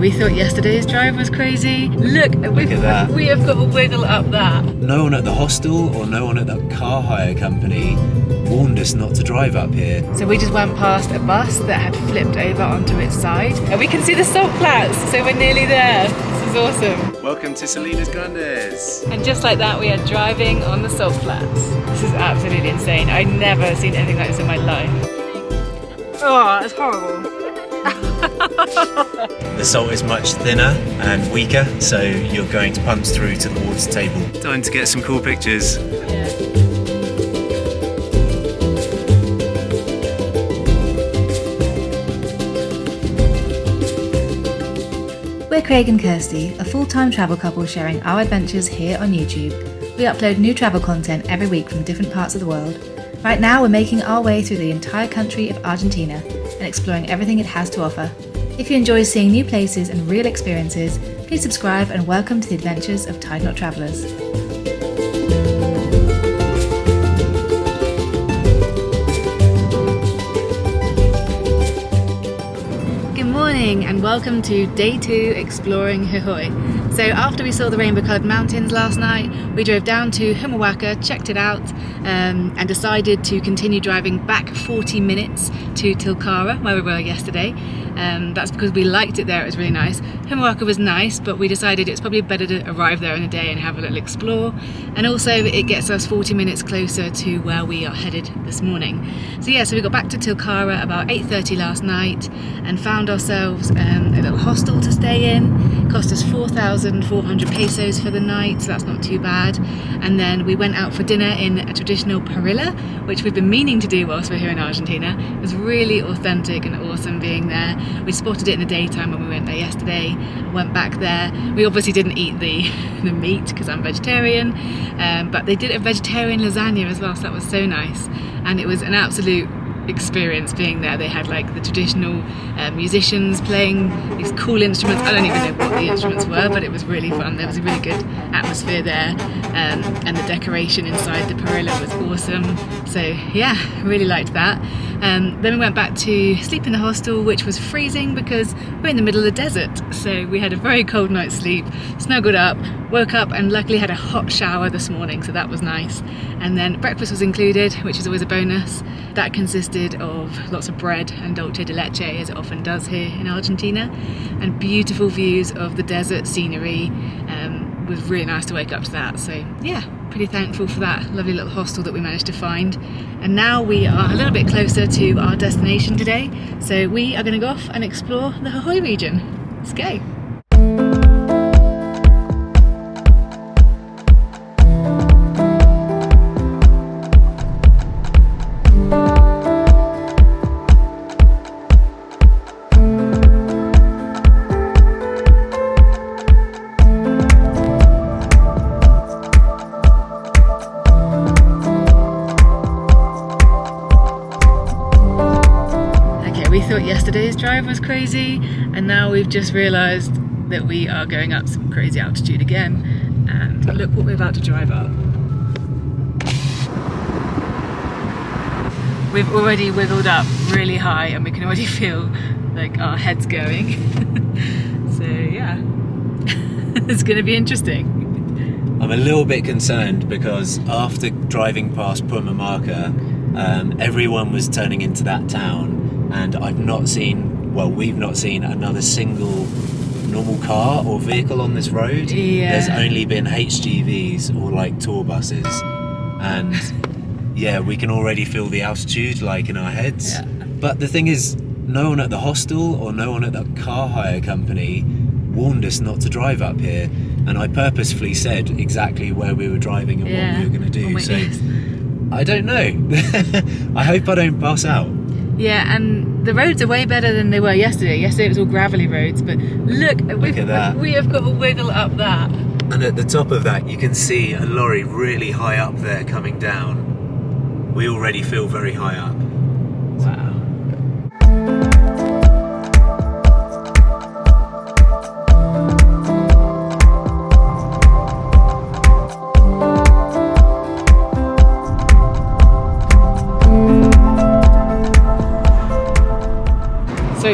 We thought yesterday's drive was crazy. Look at that. We have got to wiggle up that. No one at the hostel or no one at the car hire company warned us not to drive up here. So we just went past a bus that had flipped over onto its side. And we can see the salt flats, so we're nearly there. This is awesome. Welcome to Salinas Grandes. And just like that, we are driving on the salt flats. This is absolutely insane. I've never seen anything like this in my life. Oh, it's horrible. The salt is much thinner and weaker, so you're going to punch through to the water table. Time to get some cool pictures. We're Craig and Kirsty, a full-time travel couple sharing our adventures here on YouTube. We upload new travel content every week from different parts of the world. Right now we're making our way through the entire country of Argentina and exploring everything it has to offer. If you enjoy seeing new places and real experiences, please subscribe and welcome to the adventures of Tied Knot Travellers. Good morning and welcome to day 2 exploring Jujuy. So after we saw the rainbow coloured mountains last night, we drove down to Jujuy, checked it out and decided to continue driving back 40 minutes to Tilcara, where we were yesterday. That's because we liked it there, it was really nice. Jujuy was nice, but we decided it's probably better to arrive there in a day and have a little explore. And also it gets us 40 minutes closer to where we are headed this morning. So yeah, so we got back to Tilcara about 8:30 last night and found ourselves a little hostel to stay in. It cost us 4,400 pesos for the night, so that's not too bad. And then we went out for dinner in a traditional parrilla, which we've been meaning to do whilst we're here in Argentina. It was really authentic and awesome being there. We spotted it in the daytime when we went there yesterday, went back there. We obviously didn't eat the meat because I'm vegetarian, but they did a vegetarian lasagna as well, so that was so nice. And it was an absolute experience being there. They had like the traditional musicians playing these cool instruments. I don't even know what the instruments were, but it was really fun. There was a really good atmosphere there, and the decoration inside the parrilla was awesome. So yeah, really liked that. Then we went back to sleep in the hostel, which was freezing because we're in the middle of the desert. So we had a very cold night's sleep, snuggled up, woke up and luckily had a hot shower this morning, so that was nice. And then breakfast was included, which is always a bonus. That consisted of lots of bread and dulce de leche, as it often does here in Argentina, and beautiful views of the desert scenery. It was really nice to wake up to that. So yeah, pretty thankful for that lovely little hostel that we managed to find. And now we are a little bit closer to our destination today, so we are going to go off and explore the Jujuy region. Let's go. We thought yesterday's drive was crazy, and now we've just realised that we are going up some crazy altitude again. And look what we're about to drive up. We've already wiggled up really high and we can already feel like our heads going. So yeah, it's going to be interesting. I'm a little bit concerned because after driving past Pumamarca, everyone was turning into that town. And we've not seen another single normal car or vehicle on this road. Yeah. There's only been HGVs or like tour buses. And yeah, we can already feel the altitude like in our heads. Yeah. But the thing is, no one at the hostel or no one at the car hire company warned us not to drive up here. And I purposefully said exactly where we were driving and what we were going to do. So I don't know. I hope I don't pass out. Yeah, and the roads are way better than they were yesterday. Yesterday it was all gravelly roads, but look at that. We have got to wiggle up that. And at the top of that, you can see a lorry really high up there coming down. We already feel very high up. Wow.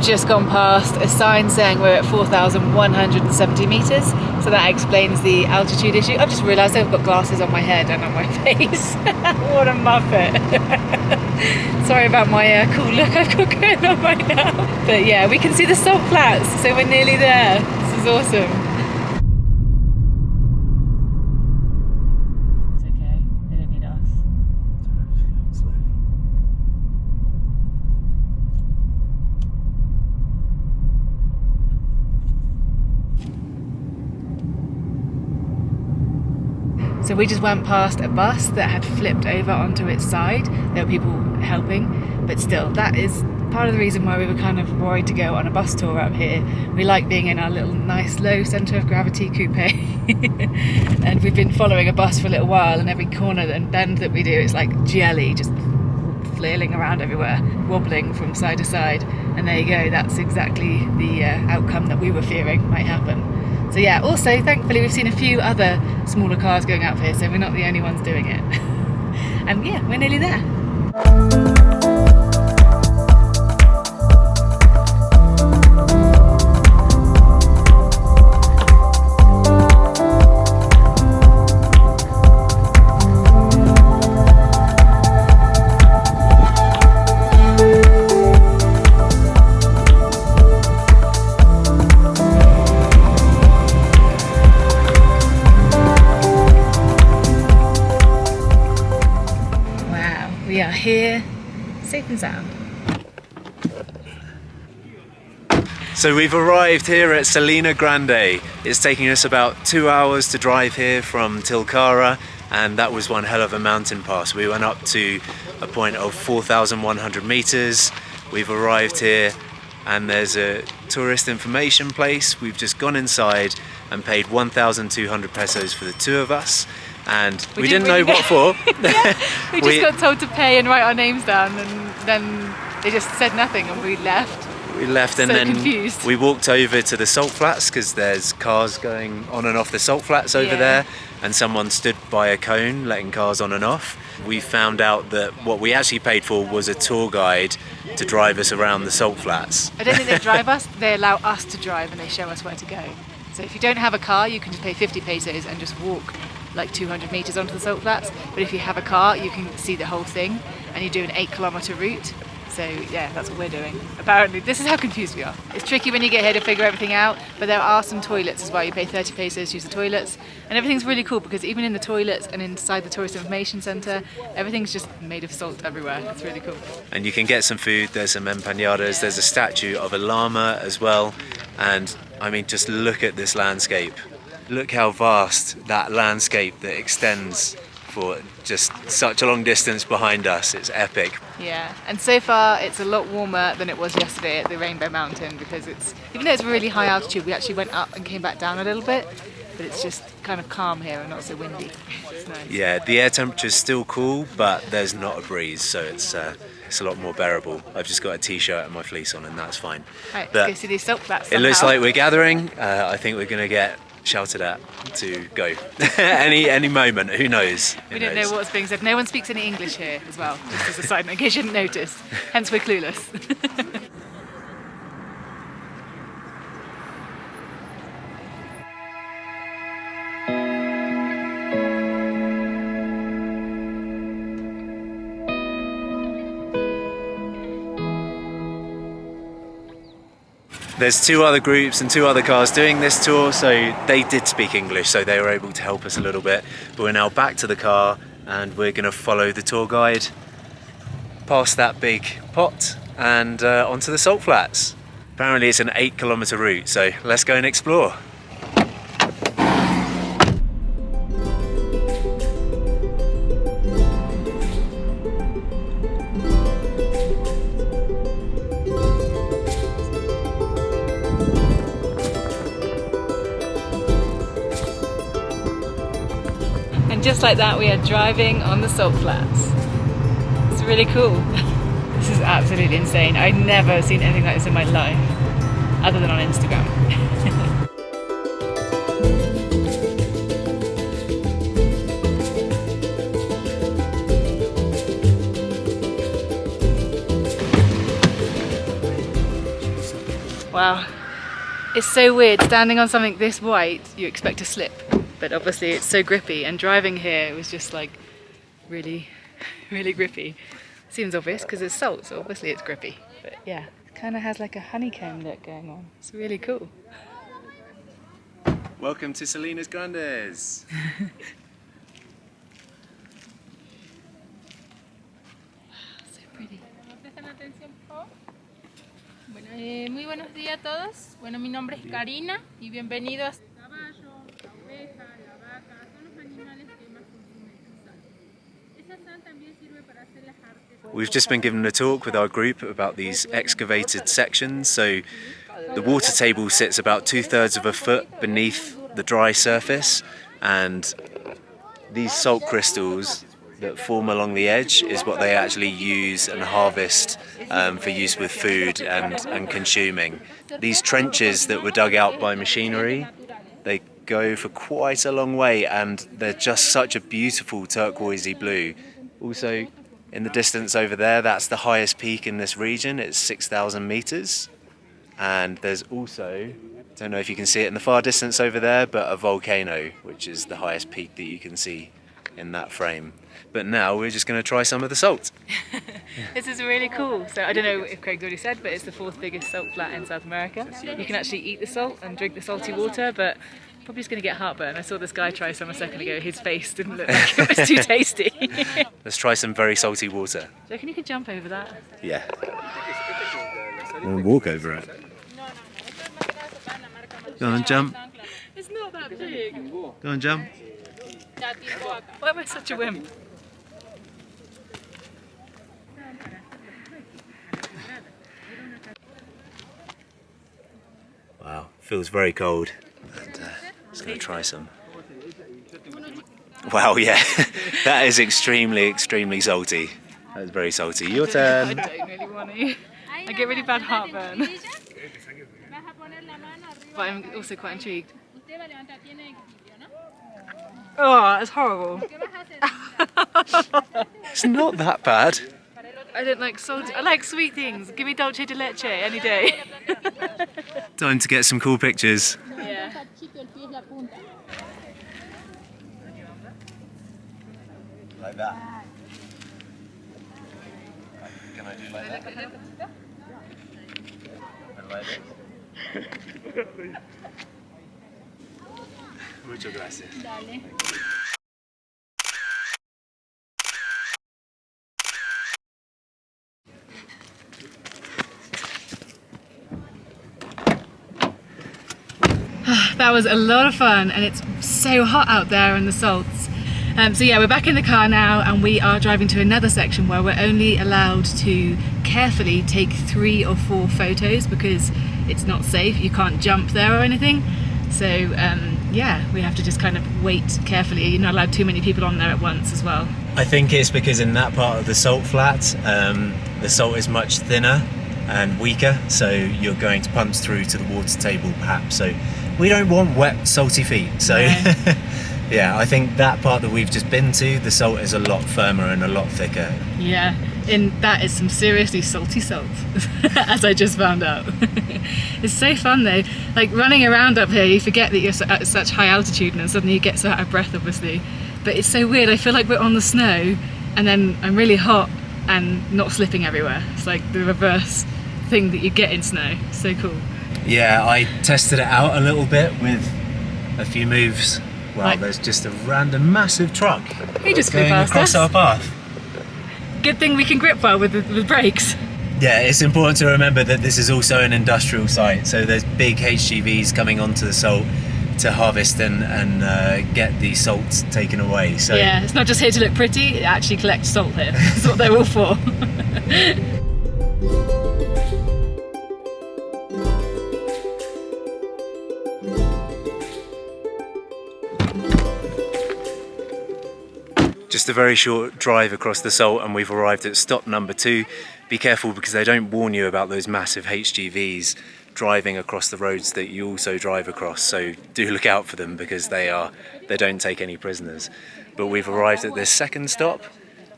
we've just gone past a sign saying we're at 4,170 metres, so that explains the altitude issue. I've just realised I've got glasses on my head and on my face. What a muppet. Sorry about my cool look I've got going on right now. But yeah, we can see the salt flats, so we're nearly there. This is awesome. It's okay, they don't need us. So we just went past a bus that had flipped over onto its side. There were people helping, but still, that is part of the reason why we were kind of worried to go on a bus tour up here. We like being in our little nice low centre of gravity coupe. And we've been following a bus for a little while, and every corner and bend that we do, it's like jelly, just flailing around everywhere, wobbling from side to side. And there you go, that's exactly the outcome that we were fearing might happen. So yeah, also thankfully we've seen a few other smaller cars going up here, so we're not the only ones doing it. And yeah, we're nearly there. We are here, safe and sound. So we've arrived here at Salinas Grandes. It's taking us about 2 hours to drive here from Tilcara, and that was one hell of a mountain pass. We went up to a point of 4,100 meters. We've arrived here and there's a tourist information place. We've just gone inside and paid 1,200 pesos for the two of us. And we didn't know what for. Yeah, we just got told to pay and write our names down, and then they just said nothing and we left. We left and so then confused. We walked over to the salt flats because there's cars going on and off the salt flats over there, and someone stood by a cone letting cars on and off. We found out that what we actually paid for was a tour guide to drive us around the salt flats. I don't think they drive us, they allow us to drive and they show us where to go. So if you don't have a car, you can just pay 50 pesos and just walk like 200 meters onto the salt flats. But if you have a car, you can see the whole thing, and you do an 8-kilometer route. So yeah, that's what we're doing. Apparently, this is how confused we are. It's tricky when you get here to figure everything out, but there are some toilets as well. You pay 30 pesos to use the toilets, and everything's really cool because even in the toilets and inside the tourist information center, everything's just made of salt everywhere. It's really cool. And you can get some food. There's some empanadas. There's a statue of a llama as well. And I mean, just look at this landscape. Look how vast that landscape that extends for just such a long distance behind us. It's epic. Yeah, and so far it's a lot warmer than it was yesterday at the Rainbow Mountain, because it's, even though it's really high altitude, we actually went up and came back down a little bit, but it's just kind of calm here and not so windy. It's nice. Yeah, the air temperature's still cool, but there's not a breeze, so it's a lot more bearable. I've just got a t-shirt and my fleece on, and that's fine. Right, but let's go see these salt flats it looks somehow. like we're gathering. I think we're going to get shouted at to go any moment. Who knows? We don't know what's being said. No one speaks any English here as well, just as a side note in case you didn't notice. Hence we're clueless. There's two other groups and two other cars doing this tour, so they did speak English, so they were able to help us a little bit. But we're now back to the car and we're going to follow the tour guide past that big pot and onto the salt flats. Apparently it's an 8-kilometer route, so let's go and explore. Just like that, we are driving on the salt flats. It's really cool. This is absolutely insane. I've never seen anything like this in my life, other than on Instagram. It's so weird, standing on something this white, you expect to slip, but obviously it's so grippy, and driving here it was just like really, really grippy. Seems obvious because it's salt, so obviously it's grippy, but yeah, it kind of has like a honeycomb look going on. It's really cool. Welcome to Salinas Grandes. So pretty. Bueno, muy buenos días a todos. Bueno, mi nombre es Karina y bienvenidos. El caballo, la oveja, la vaca son los animales que más consumen sal. Esa sal también sirve para hacer las artes. We've just been given a talk with our group about these excavated sections. So the water table sits about 2/3 of a foot beneath the dry surface, and these salt crystals that form along the edge is what they actually use and harvest for use with food and consuming. These trenches that were dug out by machinery, they go for quite a long way, and they're just such a beautiful turquoisey blue. Also, in the distance over there, that's the highest peak in this region. It's 6,000 meters. And there's also, I don't know if you can see it in the far distance over there, but a volcano, which is the highest peak that you can see in that frame. But now we're just going to try some of the salt. This is really cool. So I don't know if Craig's already said, but it's the 4th biggest salt flat in South America. You can actually eat the salt and drink the salty water, but probably just going to get heartburn. I saw this guy try some a second ago. His face didn't look like it was too tasty. Let's try some very salty water. Do you reckon you could jump over that? Yeah. And walk over it. Go on, jump. It's not that big. Go on, jump. Why am I such a wimp? Wow, feels very cold. And, just going to try some. Wow, yeah, that is extremely salty. That is very salty. Your I turn. don't really want to. I get really bad heartburn. But I'm also quite intrigued. Oh, it's horrible. It's not that bad. I don't like salty. I like sweet things. Give me dulce de leche any day. Time to get some cool pictures. Yeah. Like that. Can I do like that? And like this? Muchas gracias. That was a lot of fun, and it's so hot out there in the salts. So yeah, we're back in the car now, and we are driving to another section where we're only allowed to carefully take 3 or 4 photos because it's not safe. You can't jump there or anything. So yeah, we have to just kind of wait carefully. You're not allowed too many people on there at once as well. I think it's because in that part of the salt flat, the salt is much thinner and weaker, so you're going to punch through to the water table perhaps. So we don't want wet, salty feet. So No. yeah, I think that part that we've just been to, the salt is a lot firmer and a lot thicker. Yeah, and that is some seriously salty salt, as I just found out. It's so fun though, like running around up here, you forget that you're at such high altitude and suddenly you get so out of breath obviously. But it's so weird, I feel like we're on the snow and then I'm really hot and not slipping everywhere. It's like the reverse thing that you get in snow. So cool. Yeah, I tested it out a little bit with a few moves. Wow, Right. there's just a random massive truck He just flew going past across us. our path. Good thing we can grip well with the brakes. Yeah, it's important to remember that this is also an industrial site, so there's big HGVs coming onto the salt to harvest and get the salt taken away. So Yeah, it's not just here to look pretty, it actually collects salt here. That's what they're all for. just a very short drive across the salt and we've arrived at stop number 2. Be careful because they don't warn you about those massive HGVs driving across the roads that you also drive across, so do look out for them because they don't take any prisoners. But we've arrived at this second stop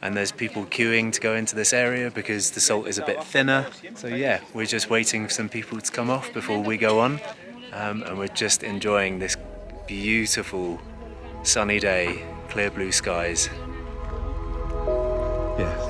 and there's people queuing to go into this area because the salt is a bit thinner. So yeah, we're just waiting for some people to come off before we go on. and we're just enjoying this beautiful sunny day, clear blue skies. Yeah.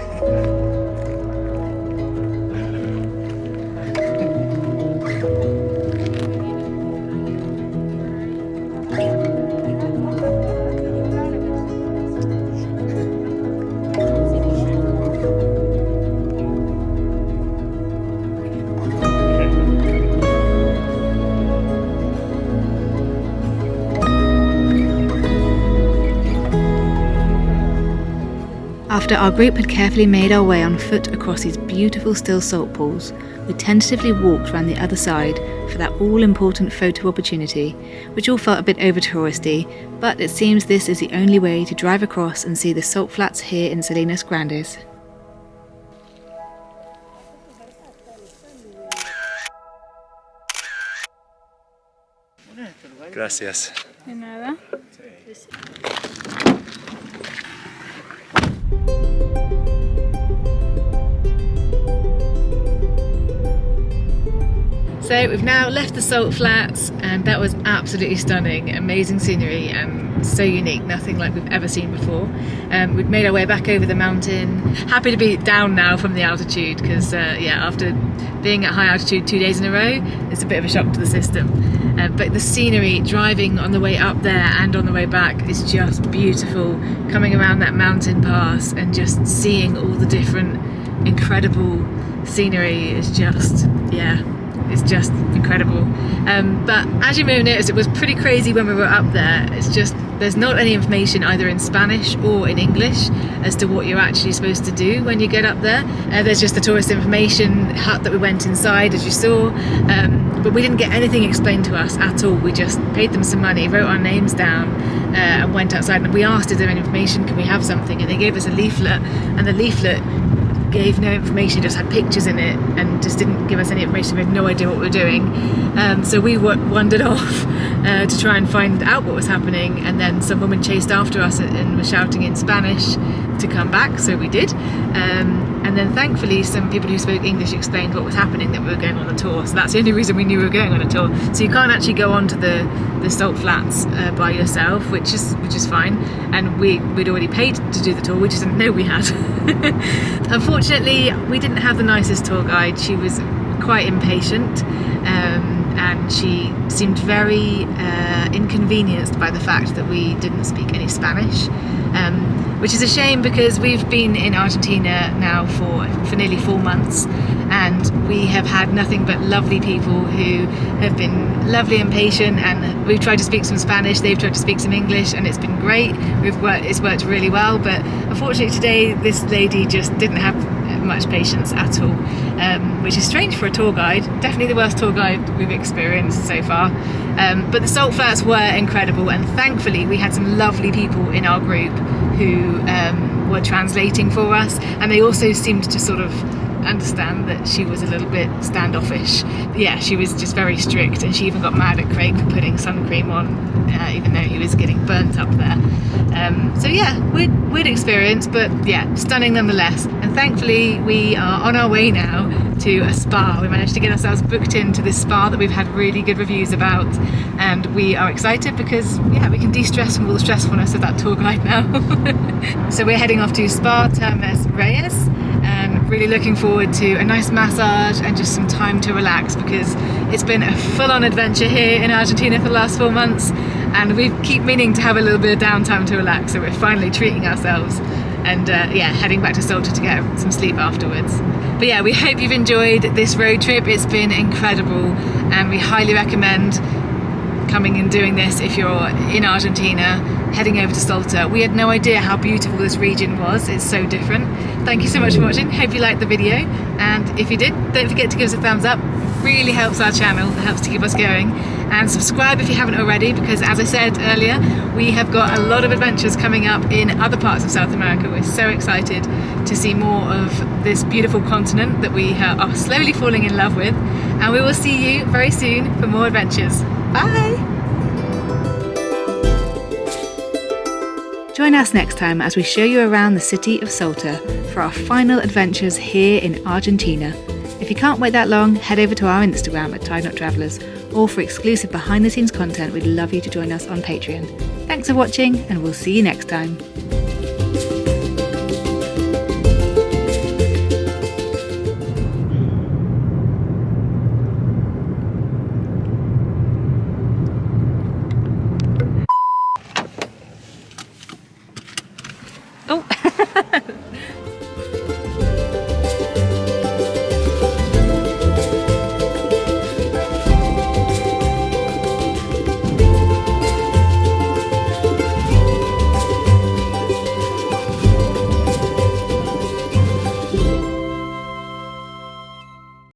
After our group had carefully made our way on foot across these beautiful still salt pools, we tentatively walked round the other side for that all-important photo opportunity, which all felt a bit over-touristy, but it seems this is the only way to drive across and see the salt flats here in Salinas Grandes. Gracias. De nada. So we've now left the salt flats, and that was absolutely stunning, amazing scenery and so unique, nothing like we've ever seen before. We've made our way back over the mountain. Happy to be down now from the altitude because after being at high altitude 2 days in a row, it's a bit of a shock to the system. But the scenery driving on the way up there and on the way back is just beautiful. Coming around that mountain pass and just seeing all the different incredible scenery is just, it's just incredible. But as you may have noticed, it was pretty crazy when we were up there. It's just, there's not any information either in Spanish or in English as to what you're actually supposed to do when you get up there. There's just the tourist information hut that we went inside, as you saw, but we didn't get anything explained to us at all. We just paid them some money, wrote our names down, and went outside, and we asked, is there any information, can we have something? And they gave us a leaflet, and the leaflet gave no information, just had pictures in it and just didn't give us any information. We had no idea what we were doing, so we wandered off to try and find out what was happening, and then some woman chased after us and was shouting in Spanish to come back, so we did, and then thankfully some people who spoke English explained what was happening, that we were going on a tour. So that's the only reason we knew we were going on a tour. So you can't actually go onto the salt flats by yourself, which is fine, and we'd already paid to do the tour, we just didn't know we had. Unfortunately, we didn't have the nicest tour guide. She was quite impatient, and she seemed very inconvenienced by the fact that we didn't speak any Spanish, which is a shame because we've been in Argentina now for nearly 4 months, and we have had nothing but lovely people who have been lovely and patient, and we've tried to speak some Spanish, they've tried to speak some English, and it's been great. It's worked really well, but unfortunately today this lady just didn't have much patience at all, which is strange for a tour guide. Definitely the worst tour guide we've experienced so far, but the salt flats were incredible, and thankfully we had some lovely people in our group who were translating for us, and they also seemed to sort of understand that she was a little bit standoffish. Yeah, she was just very strict, and she even got mad at Craig for putting sun cream on, even though he was getting burnt up there. So yeah, weird experience, but yeah, stunning nonetheless. And thankfully we are on our way now to a spa. We managed to get ourselves booked into this spa that we've had really good reviews about, and we are excited because we can de-stress from all the stressfulness of that tour guide now. So we're heading off to Spa Termas Reyes, and really looking forward to a nice massage and just some time to relax, because it's been a full-on adventure here in Argentina for the last 4 months, and we keep meaning to have a little bit of downtime to relax, so we're finally treating ourselves, and heading back to Salta to get some sleep afterwards. But yeah, we hope you've enjoyed this road trip. It's been incredible, and we highly recommend coming and doing this if you're in Argentina, heading over to Salta. We had no idea how beautiful this region was. It's so different. Thank you so much for watching. Hope you liked the video, and if you did, don't forget to give us a thumbs up. It really helps our channel. It helps to keep us going. And subscribe if you haven't already, because as I said earlier, we have got a lot of adventures coming up in other parts of South America. We're so excited to see more of this beautiful continent that we are slowly falling in love with, and we will see you very soon for more adventures. Bye! Join us next time as we show you around the city of Salta for our final adventures here in Argentina. If you can't wait that long, head over to our Instagram at Tied Knot Travellers, or for exclusive behind the scenes content, we'd love you to join us on Patreon. Thanks for watching, and we'll see you next time. Oh,